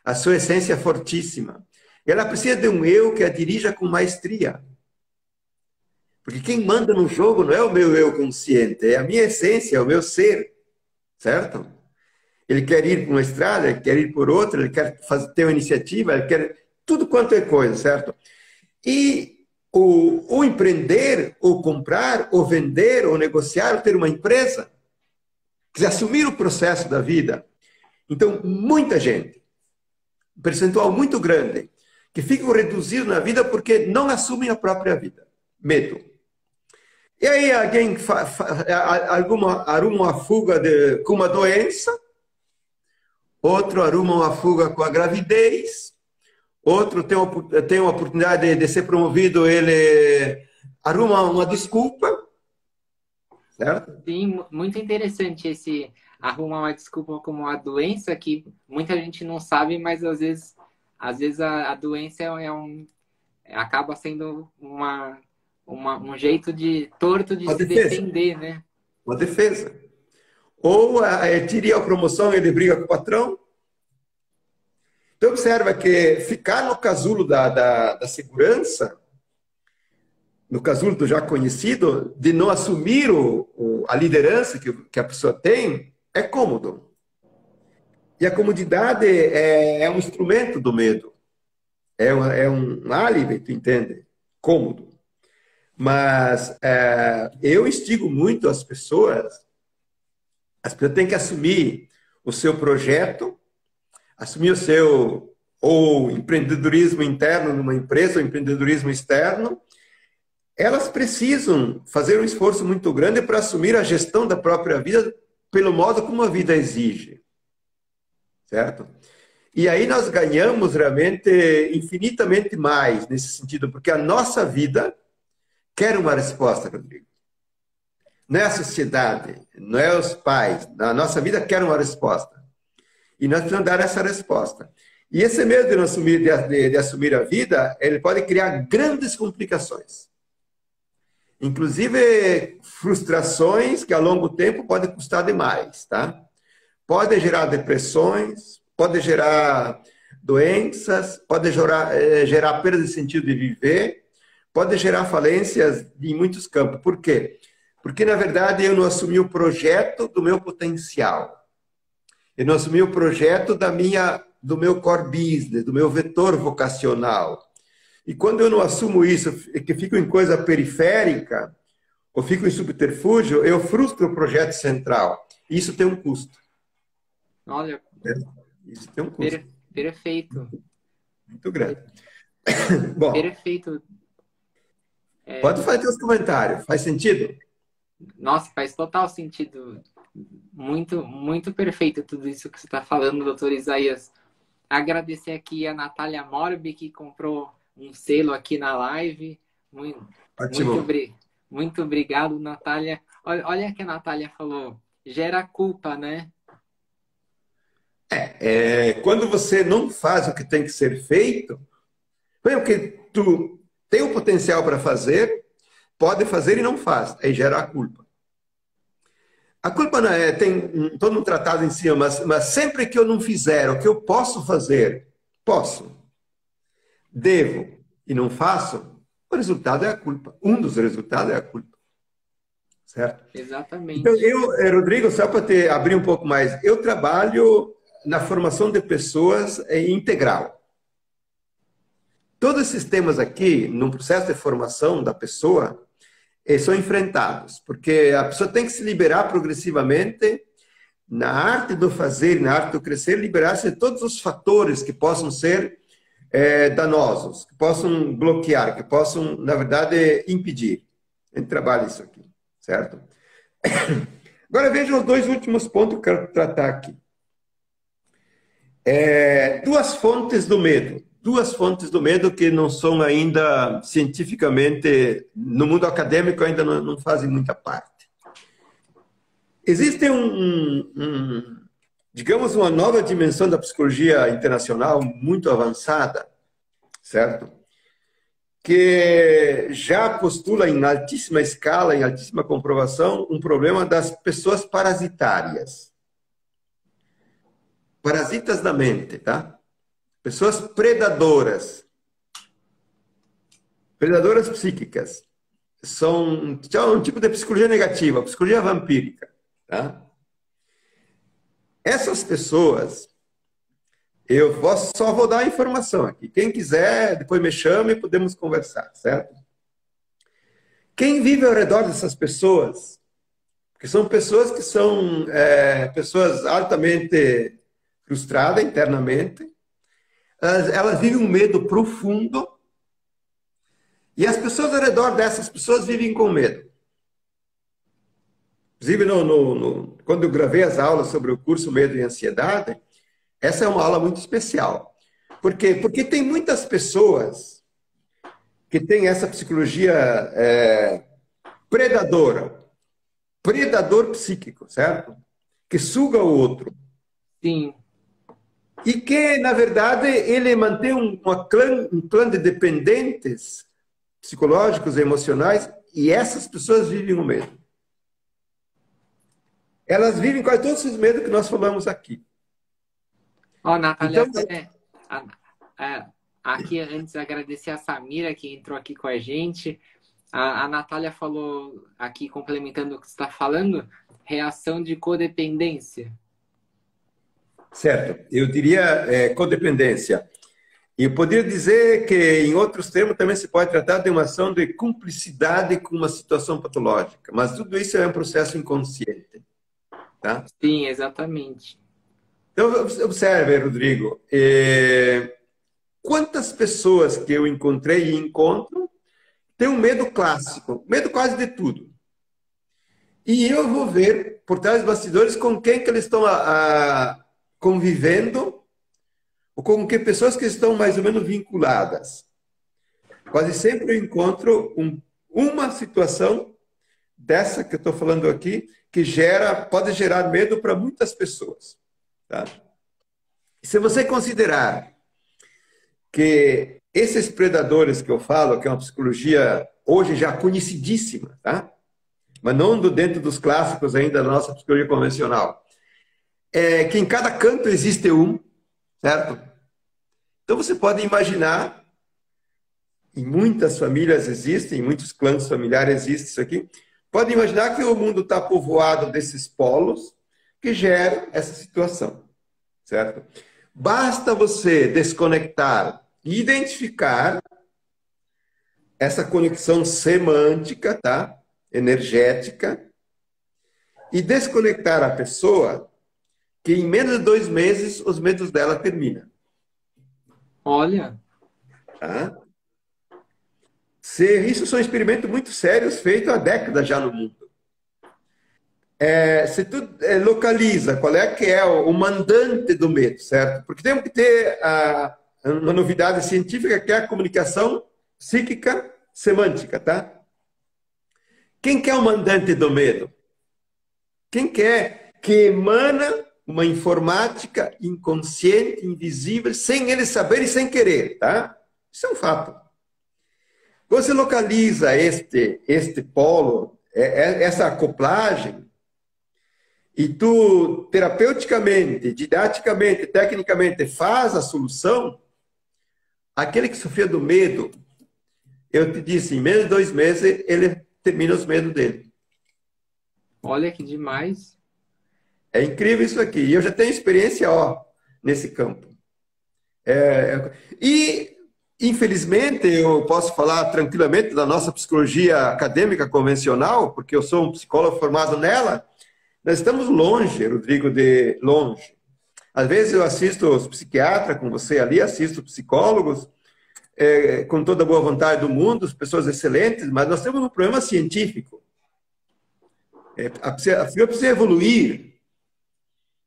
A sua essência é fortíssima. Ela precisa de um eu que a dirija com maestria. Porque quem manda no jogo não é o meu eu consciente, é a minha essência, é o meu ser, certo? Ele quer ir por uma estrada, ele quer ir por outra, ele quer ter uma iniciativa, ele quer tudo quanto é coisa, certo? E o empreender, ou comprar, ou vender, ou negociar, ou ter uma empresa, quiser assumir o processo da vida. Então, muita gente, um percentual muito grande, que ficam reduzidos na vida porque não assumem a própria vida. Medo. E aí alguém arruma uma fuga com uma doença, outro arruma uma fuga com a gravidez, outro tem uma oportunidade de ser promovido, ele arruma uma desculpa, certo? sim, muito interessante esse arrumar uma desculpa como uma doença que muita gente não sabe, mas às vezes a doença acaba sendo um jeito de torto de Uma se defesa, defender, né? uma defesa. Ou tire a promoção e ele briga com o patrão. Então, observa que ficar no casulo da segurança, no casulo do já conhecido, de não assumir a liderança que a pessoa tem, é cômodo. E a comodidade é um instrumento do medo. É um álibi, tu entende? Cômodo. Mas eu instigo muito as pessoas têm que assumir o seu projeto, assumir o seu ou empreendedorismo interno numa empresa, ou empreendedorismo externo. Elas precisam fazer um esforço muito grande para assumir a gestão da própria vida pelo modo como a vida exige, certo? E aí nós ganhamos realmente infinitamente mais nesse sentido, porque a nossa vida quer uma resposta, Rodrigo. Não é a sociedade, não é os pais. A nossa vida quer uma resposta. E nós precisamos dar essa resposta. E esse medo de, não assumir, de assumir a vida, ele pode criar grandes complicações. Inclusive frustrações que a longo tempo podem custar demais, tá? Pode gerar depressões, pode gerar doenças, pode gerar perda de sentido de viver, pode gerar falências em muitos campos. Por quê? Porque, na verdade, eu não assumi o projeto do meu potencial. Eu não assumi o projeto do meu core business, do meu vetor vocacional. E quando eu não assumo isso, que fico em coisa periférica, ou fico em subterfúgio, eu frustro o projeto central. E isso tem um custo. Olha, Isso tem um custo perfeito. muito grande. Bom, Perfeito. pode fazer seus comentários. Faz sentido? Nossa, faz total sentido. Muito, muito perfeito tudo isso que você está falando, doutor Isaías. Agradecer aqui a Natália Morbi, que comprou um selo aqui na live. Muito, muito, Ótimo. muito obrigado, Natália. Olha o que a Natália falou. Gera culpa, né? Quando você não faz o que tem que ser feito, Mesmo que tu tem o potencial para fazer, pode fazer e não faz. Aí gera a culpa. A culpa não é, tem todo um tratado em cima, mas sempre que eu não fizer o que eu posso fazer, posso, devo e não faço, o resultado é a culpa. Um dos resultados é a culpa. Certo? Então, Exatamente. Rodrigo, só para te abrir um pouco mais, eu trabalho na formação de pessoas integral. Todos esses temas aqui, no processo de formação da pessoa, são enfrentados, porque a pessoa tem que se liberar progressivamente na arte do fazer, na arte do crescer, liberar-se de todos os fatores que possam ser danosos, que possam bloquear, que possam, na verdade, impedir. A gente trabalha isso aqui, certo? Agora vejam os dois últimos pontos que eu quero tratar aqui. Duas fontes do medo. Duas fontes do medo que não são ainda cientificamente, no mundo acadêmico ainda não fazem muita parte. Existe digamos, uma nova dimensão da psicologia internacional muito avançada, certo? Que já postula em altíssima escala, em altíssima comprovação, um problema das pessoas parasitárias. Parasitas da mente, tá? Pessoas predadoras. Predadoras psíquicas. São um tipo de psicologia negativa, psicologia vampírica, tá? Essas pessoas, só vou dar a informação aqui. Quem quiser, depois me chame e podemos conversar, certo? Quem vive ao redor dessas pessoas, que são pessoas que são pessoas altamente frustradas internamente, elas vivem um medo profundo e as pessoas ao redor dessas pessoas vivem com medo. Inclusive, quando eu gravei as aulas sobre o curso Medo e Ansiedade, essa é uma aula muito especial. Por quê? Porque tem muitas pessoas que têm essa psicologia predador psíquico, certo? Que suga o outro. Sim. E que, na verdade, ele mantém um clã de dependentes psicológicos e emocionais, e essas pessoas vivem o medo. Elas vivem quase todos esses medos que nós falamos aqui. Ó, Natália, Então, aqui antes agradecer a Samira que entrou aqui com a gente. A Natália falou aqui, complementando o que você está falando, reação de codependência. certo, eu diria codependência. E eu poderia dizer que, em outros termos, também se pode tratar de uma ação de cumplicidade com uma situação patológica. Mas tudo isso é um processo inconsciente. Tá? Sim, exatamente. Então, observe, Rodrigo, quantas pessoas que eu encontrei e encontro têm um medo clássico, medo quase de tudo. E eu vou ver, por trás dos bastidores, com quem que eles estão convivendo, ou com que pessoas que estão mais ou menos vinculadas. Quase sempre eu encontro uma situação dessa que eu estou falando aqui, que pode gerar medo para muitas pessoas. Tá? E se você considerar que esses predadores que eu falo, que é uma psicologia hoje já conhecidíssima, tá? Mas não dentro dos clássicos ainda da nossa psicologia convencional, que em cada canto existe um, certo? Então você pode imaginar, em muitas famílias existe, em muitos clãs familiares existe isso aqui, pode imaginar que o mundo está povoado desses polos que geram essa situação, certo? Basta você desconectar e identificar essa conexão semântica, tá? Energética, e desconectar a pessoa que em menos de 2 meses os medos dela terminam. Olha. Tá? Isso são experimentos muito sérios feitos há décadas já no mundo. Se tu localiza qual é que é o mandante do medo, certo? Porque temos que ter uma novidade científica que é a comunicação psíquica semântica, tá? Quem que é o mandante do medo? Quem que emana uma informática inconsciente, invisível, sem ele saber e sem querer, tá? Isso é um fato. Você localiza este polo, essa acoplagem, e tu, terapeuticamente, didaticamente, tecnicamente, faz a solução, aquele que sofria do medo, eu te disse, em menos de 2 meses, ele termina os medos dele. Olha que demais. É incrível isso aqui. E eu já tenho experiência, ó, nesse campo. E, infelizmente, eu posso falar tranquilamente da nossa psicologia acadêmica convencional, porque eu sou um psicólogo formado nela. Nós estamos longe, Rodrigo, de longe. Às vezes eu assisto os psiquiatras com você ali, assisto psicólogos, com toda a boa vontade do mundo, pessoas excelentes, mas nós temos um problema científico. A psicologia precisa evoluir,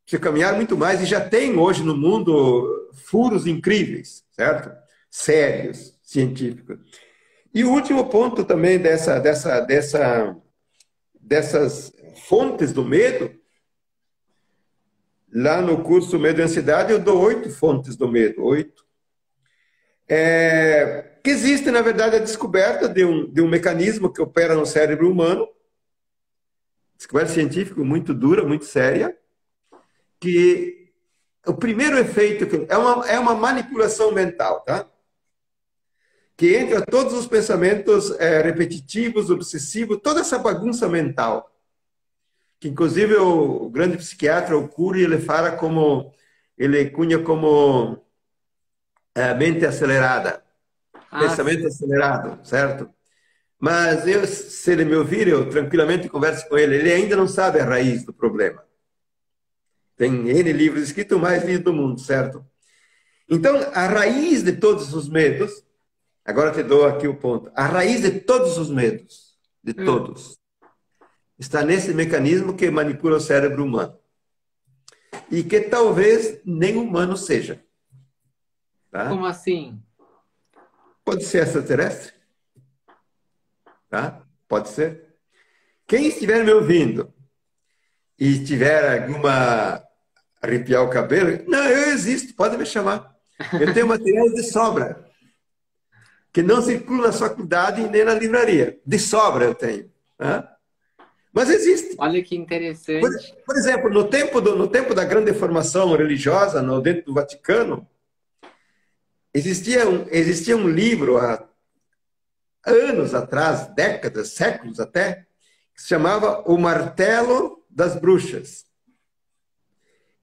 precisa caminhar muito mais, e já tem hoje no mundo furos incríveis, certo? Sérios, científicos. E o último ponto também dessas fontes do medo, lá no curso Medo e Ansiedade, eu dou 8 fontes do medo, 8. Que existe, na verdade, a descoberta de um mecanismo que opera no cérebro humano, descoberta científica muito dura, muito séria, que o primeiro efeito é uma manipulação mental, tá? Que entra todos os pensamentos repetitivos, obsessivos, toda essa bagunça mental. Que inclusive o grande psiquiatra, o Cury, ele cunha como mente acelerada, pensamento acelerado, certo? Mas se ele me ouvir, eu tranquilamente converso com ele. Ele ainda não sabe a raiz do problema. Tem N livros escritos, o mais lido do mundo, certo? Então, a raiz de todos os medos, agora te dou aqui o ponto, a raiz de todos os medos, de todos, está nesse mecanismo que manipula o cérebro humano. E que talvez nem humano seja. Tá? Como assim? Pode ser extraterrestre. Tá? Pode ser. Quem estiver me ouvindo e tiver alguma arrepiar o cabelo, não, eu existo, pode me chamar. Eu tenho material de sobra, que não circula na faculdade e nem na livraria. De sobra eu tenho. Tá? Mas existe. Olha que interessante. Por exemplo, no tempo da grande formação religiosa, dentro do Vaticano, existia um livro há anos atrás, décadas, séculos até, que se chamava O Martelo das Bruxas.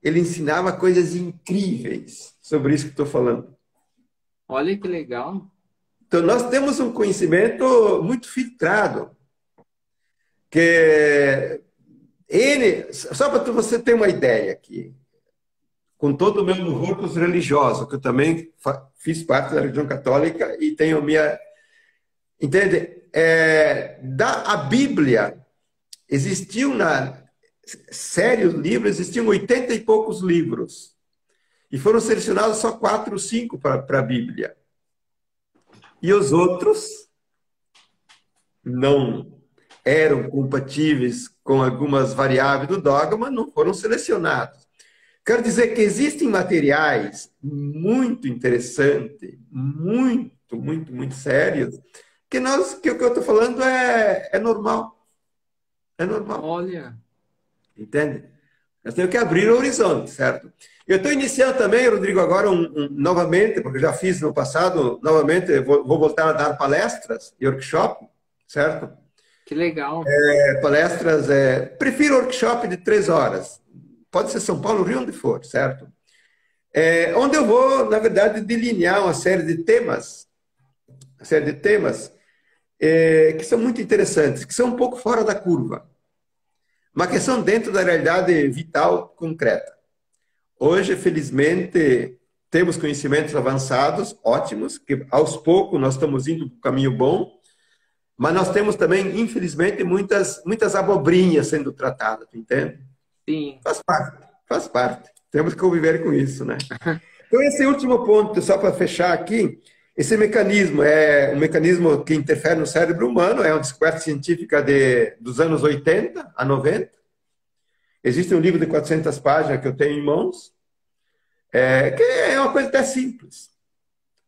Ele ensinava coisas incríveis sobre isso que estou falando. Olha que legal. Então, nós temos um conhecimento muito filtrado. Que só para você ter uma ideia aqui, com todo o meu corpus religioso, que eu também fiz parte da religião católica e tenho minha... Entende? A Bíblia, existiam sérios livros, existiam 80 e poucos livros. E foram selecionados só 4 ou 5 para a Bíblia. E os outros não eram compatíveis com algumas variáveis do dogma, não foram selecionados. Quero dizer que existem materiais muito interessantes, muito, muito, muito sérios, que o que eu estou falando é normal. É normal. Olha. Entende? Nós temos que abrir o horizonte, certo? Eu estou iniciando também, Rodrigo, agora novamente, porque já fiz no passado, novamente, vou voltar a dar palestras e workshop, certo? Que legal. Palestras, prefiro workshop de 3 horas. Pode ser São Paulo, Rio, onde for, certo? Onde eu vou, na verdade, delinear uma série de temas, que são muito interessantes, que são um pouco fora da curva, mas que são dentro da realidade vital concreta. Hoje, felizmente, temos conhecimentos avançados, ótimos, que aos poucos nós estamos indo para o caminho bom, mas nós temos também, infelizmente, muitas abobrinhas sendo tratadas, entende? Sim. Faz parte. Temos que conviver com isso, né? Então, esse último ponto, só para fechar aqui, esse mecanismo é um mecanismo que interfere no cérebro humano, é uma descoberta científica dos anos 80 a 90. Existe um livro de 400 páginas que eu tenho em mãos, que é uma coisa até simples.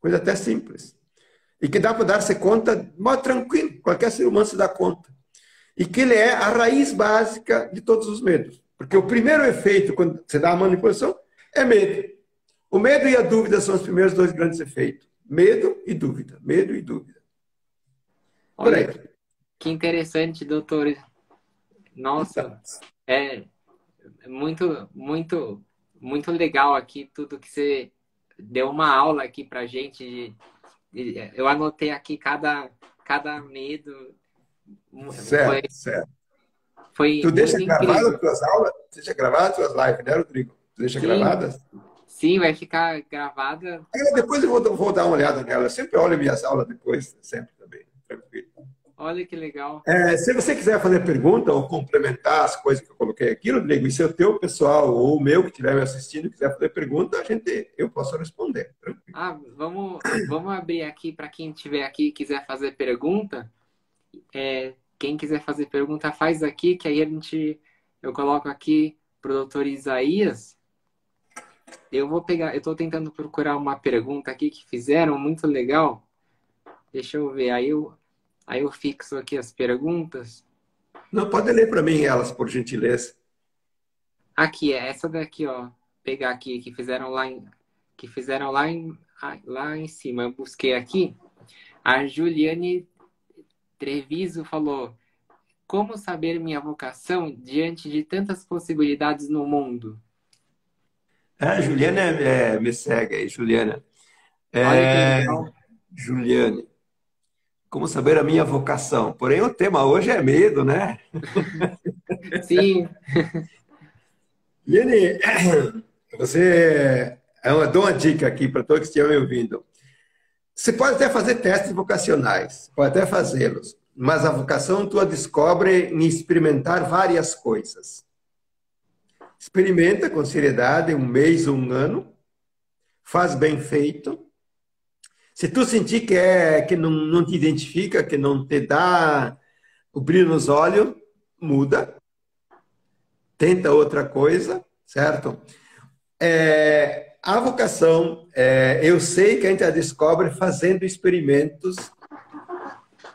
Coisa até simples. e que dá para dar-se conta de modo tranquilo, qualquer ser humano se dá conta. E que ele é a raiz básica de todos os medos. Porque o primeiro efeito, quando você dá a manipulação, é medo. O medo e a dúvida são os primeiros dois grandes efeitos. Medo e dúvida. Medo e dúvida. Por aí. Olha que interessante, doutor. Então, Nossa, é muito legal aqui tudo que você deu uma aula aqui pra gente. Eu anotei aqui cada medo. Foi, certo, certo. foi Tu deixa muito gravado incrível. as tuas aulas? Deixa gravado as tuas lives, né, Rodrigo? Tu deixa Sim, gravadas? sim, vai ficar gravada. Depois eu vou dar uma olhada nela. Eu sempre olho minhas aulas depois, sempre também. Tranquilo. Olha que legal. Se você quiser fazer pergunta ou complementar as coisas que eu coloquei aqui, Rodrigo, e se o teu pessoal ou o meu que estiver me assistindo quiser fazer pergunta, eu posso responder. Tranquilo. Ah, vamos abrir aqui para quem estiver aqui e quiser fazer pergunta. Quem quiser fazer pergunta, faz aqui, que aí eu coloco aqui pro doutor Isaías. Eu estou tentando procurar uma pergunta aqui que fizeram, muito legal. Deixa eu ver, aí eu fixo aqui as perguntas. Não, pode ler para mim elas, por gentileza. Aqui, é essa daqui, ó. Pegar aqui, que fizeram lá em cima. Eu busquei aqui. A Juliane Treviso falou: como saber minha vocação diante de tantas possibilidades no mundo? A Juliana me segue aí, Juliana. Olha que É, legal. Juliane, como saber a minha vocação? Porém, o tema hoje é medo, né? Sim, Juliane, eu dou uma dica aqui para todos que estão me ouvindo. Você pode até fazer testes vocacionais, pode até fazê-los, mas a vocação tu a descobre em experimentar várias coisas. Experimenta com seriedade um mês ou um ano, faz bem feito. Se tu sentir que não te identifica, que não te dá o brilho nos olhos, muda, tenta outra coisa, certo? A vocação, eu sei que a gente a descobre fazendo experimentos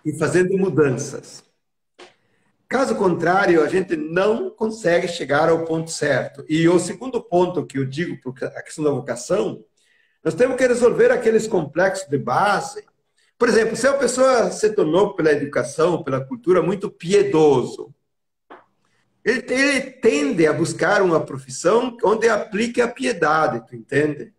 e fazendo mudanças. Caso contrário, a gente não consegue chegar ao ponto certo. E o segundo ponto que eu digo para a questão da vocação, nós temos que resolver aqueles complexos de base. Por exemplo, se a pessoa se tornou pela educação, pela cultura, muito piedoso, ele tende a buscar uma profissão onde aplique a piedade, tu entende?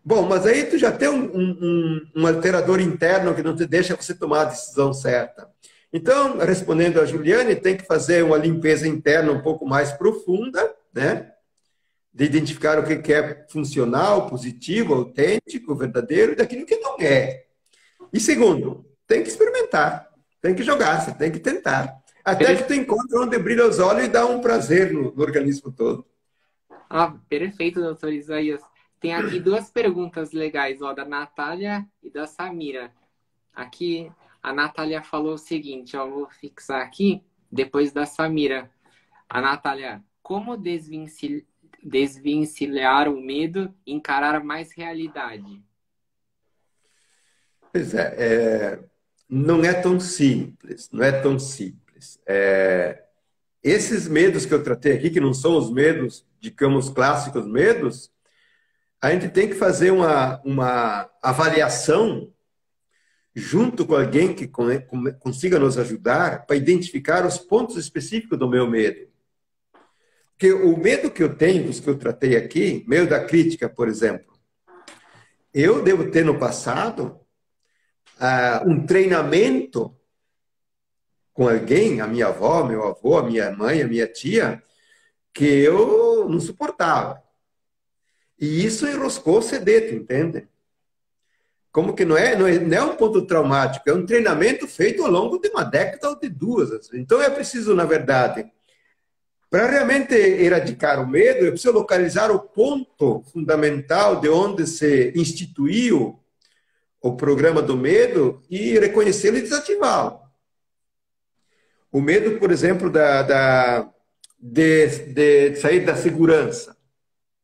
Bom, mas aí tu já tem um alterador interno que não te deixa você tomar a decisão certa. Então, respondendo a Juliane, tem que fazer uma limpeza interna um pouco mais profunda, né? De identificar o que é funcional, positivo, autêntico, verdadeiro, e daquilo que não é. E segundo, tem que experimentar, tem que jogar, você tem que tentar. Até que tu encontre onde brilha os olhos e dá um prazer no organismo todo. Ah, perfeito, doutor Isaías. Tem aqui duas perguntas legais, ó, da Natália e da Samira. Aqui, a Natália falou o seguinte, ó, vou fixar aqui, depois da Samira. A Natália, como desvencilhar o medo e encarar mais realidade? Pois não é tão simples, não é tão simples. Esses medos que eu tratei aqui, que não são os medos, digamos, clássicos medos, a gente tem que fazer uma avaliação junto com alguém que consiga nos ajudar para identificar os pontos específicos do meu medo. Porque o medo que eu tenho, dos que eu tratei aqui, medo da crítica, por exemplo, eu devo ter no passado um treinamento com alguém, a minha avó, meu avô, a minha mãe, a minha tia, que eu não suportava. E isso enroscou o CD, tu entende? Como que não é um ponto traumático, é um treinamento feito ao longo de uma década ou de duas. Então é preciso, na verdade, para realmente erradicar o medo, é preciso localizar o ponto fundamental de onde se instituiu o programa do medo e reconhecê-lo e desativá-lo. O medo, por exemplo, de sair da segurança.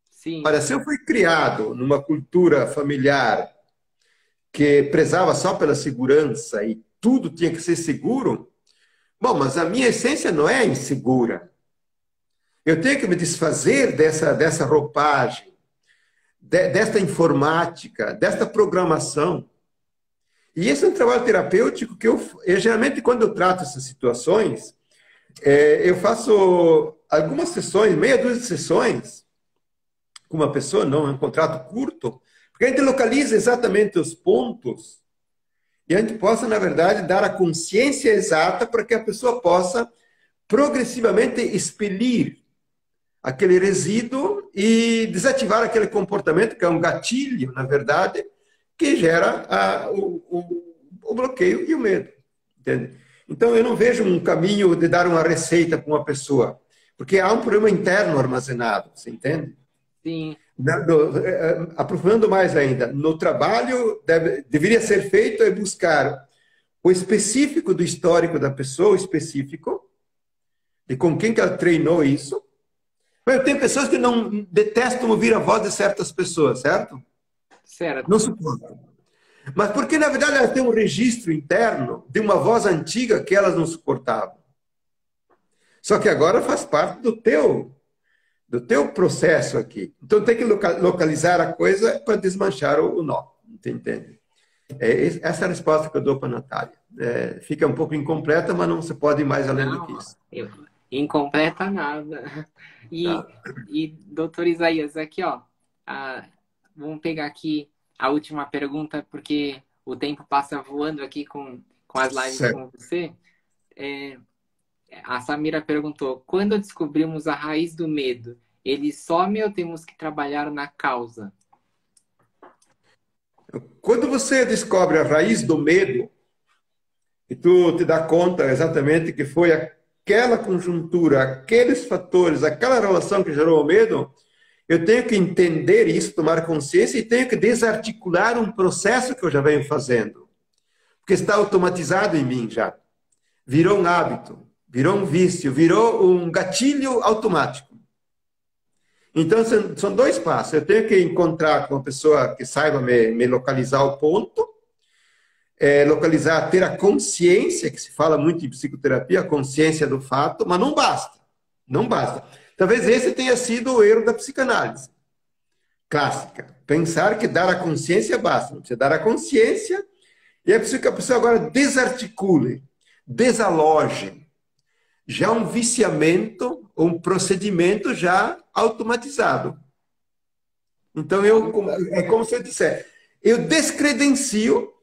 Sim. Olha, se eu fui criado numa cultura familiar que prezava só pela segurança e tudo tinha que ser seguro, bom, mas a minha essência não é insegura. Eu tenho que me desfazer dessa roupagem, desta informática, desta programação. E esse é um trabalho terapêutico que eu geralmente, quando eu trato essas situações, eu faço algumas sessões, meia dúzia de sessões, com uma pessoa, não é um contrato curto, porque a gente localiza exatamente os pontos e a gente possa, na verdade, dar a consciência exata para que a pessoa possa progressivamente expelir aquele resíduo e desativar aquele comportamento, que é um gatilho, na verdade, que gera o bloqueio e o medo. Entende? Então, eu não vejo um caminho de dar uma receita para uma pessoa, porque há um problema interno armazenado, você entende? Sim. Aprofundando mais ainda, no trabalho deveria ser feito é buscar o específico do histórico da pessoa, o específico, de com quem que ela treinou isso. Mas tem pessoas que não detestam ouvir a voz de certas pessoas, certo? Certo. Não suportam. Mas porque, na verdade, elas têm um registro interno de uma voz antiga que elas não suportavam. Só que agora faz parte do teu processo aqui. Então tem que localizar a coisa para desmanchar o nó. Entende? Essa é a resposta que eu dou para a Natália. Fica um pouco incompleta, mas não se pode ir mais além do que isso. Incompleta nada. E doutor Isaías, aqui, ó. Vamos pegar aqui a última pergunta, porque o tempo passa voando aqui com as lives certo. com você. A Samira perguntou: quando descobrimos a raiz do medo, ele some ou temos que trabalhar na causa? Quando você descobre a raiz do medo, e tu te dá conta exatamente que foi aquela conjuntura, aqueles fatores, aquela relação que gerou o medo, eu tenho que entender isso, tomar consciência e tenho que desarticular um processo que eu já venho fazendo. Porque está automatizado em mim já. Virou um hábito, virou um vício, virou um gatilho automático. Então, são dois passos. Eu tenho que encontrar com uma pessoa que saiba me localizar o ponto, localizar, ter a consciência, que se fala muito em psicoterapia, a consciência do fato, mas não basta. Não basta. Talvez esse tenha sido o erro da psicanálise clássica. Pensar que dar a consciência basta. Não precisa dar a consciência e é preciso que a pessoa agora desarticule, desaloje. Já um viciamento, um procedimento já automatizado. Então, é como se eu disser, eu descredencio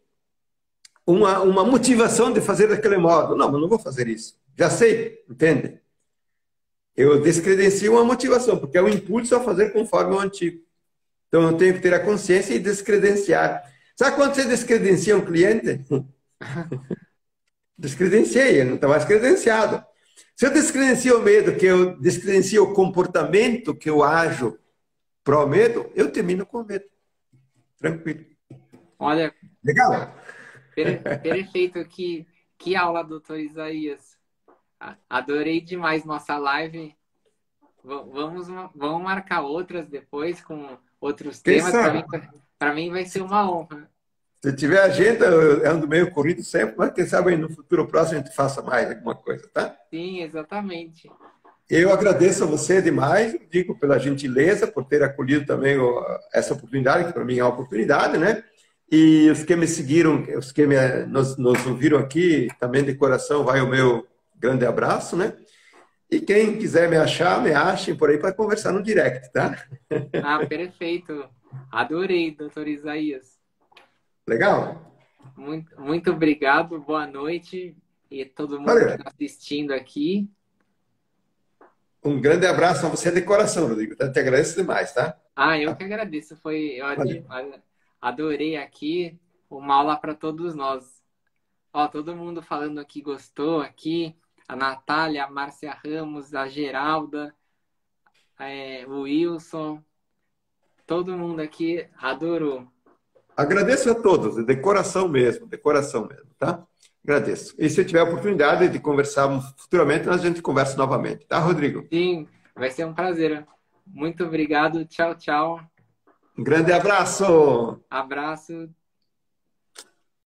uma motivação de fazer daquele modo. Não, mas não vou fazer isso. Já sei, entende? Eu descredencio uma motivação, porque é um impulso a fazer conforme o antigo. Então, eu tenho que ter a consciência e descredenciar. Sabe quando você descredencia um cliente? Descredenciei, ele não está mais credenciado. Se eu descredencio o medo, que eu descredencio o comportamento que eu ajo pro medo, eu termino com o medo. Tranquilo. Olha, legal? Perfeito. Que aula, doutor Isaías. Adorei demais nossa live. Vamos marcar outras depois com outros temas. Para mim vai ser uma honra. Se tiver agenda, eu ando meio corrido sempre, mas quem sabe no futuro próximo a gente faça mais alguma coisa, tá? Sim, exatamente. Eu agradeço a você demais, digo pela gentileza, por ter acolhido também essa oportunidade, que para mim é uma oportunidade, né? E os que me seguiram, os que nos ouviram aqui, também de coração, vai o meu grande abraço, né? E quem quiser me achar, me achem por aí para conversar no direct, tá? Perfeito. Adorei, doutor Isaías. Legal? Muito obrigado, boa noite. E todo mundo que está assistindo aqui. Um grande abraço a você de coração, Rodrigo. Te agradeço demais, tá? Eu que agradeço. Eu adorei aqui. Uma aula para todos nós. Ó, todo mundo falando aqui gostou aqui. A Natália, a Márcia Ramos, a Geralda, o Wilson. Todo mundo aqui adorou. Agradeço a todos, de coração mesmo, tá? Agradeço. E se eu tiver a oportunidade de conversarmos futuramente, a gente conversa novamente, tá, Rodrigo? Sim, vai ser um prazer. Muito obrigado. Tchau, tchau. Um grande abraço. Abraço.